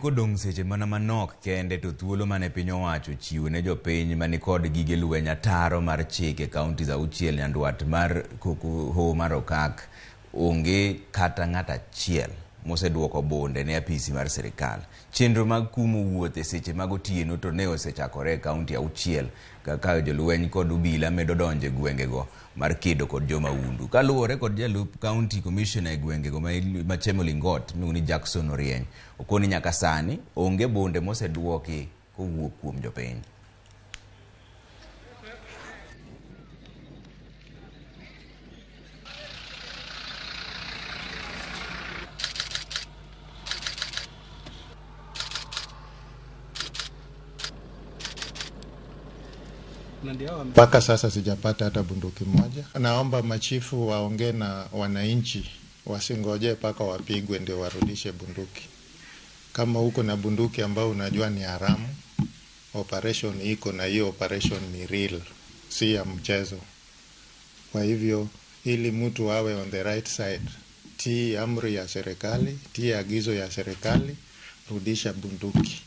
kodong seche mana manok kende to thuolo mane piny owacho chiwo ne jopiny mani kod gige lweny ataro mar chike kaunti za auchiel nyandwat mar Hoho mar Okak onge kata ng'at achiel moseduoko bonde ne apisi mar sirikal. Chenro mag kumo wuothe seche mag otieno to ne osechakore kaunti auchiel kaka jolweny kod obila medo donje gwengego mar kedo kod jomaundu. Kaluwore kod jalup county commissioner e gwengego ma Chemolingot ni Jackson Orieny, okoni nyaka sani onge bonde moseduoki kowuok kuom jopiny. Mpaka sasa sijapata hata bunduki moja. Naomba machifu waongee na wananchi, wasingoje mpaka wapigwe ndio warudishe bunduki. Kama huko na bunduki ambao unajua ni haramu, operation iko na hiyo operation ni real, si ya mchezo. Kwa hivyo ili mtu awe on the right side, tii amri ya serikali, tii agizo ya serikali, rudisha bunduki.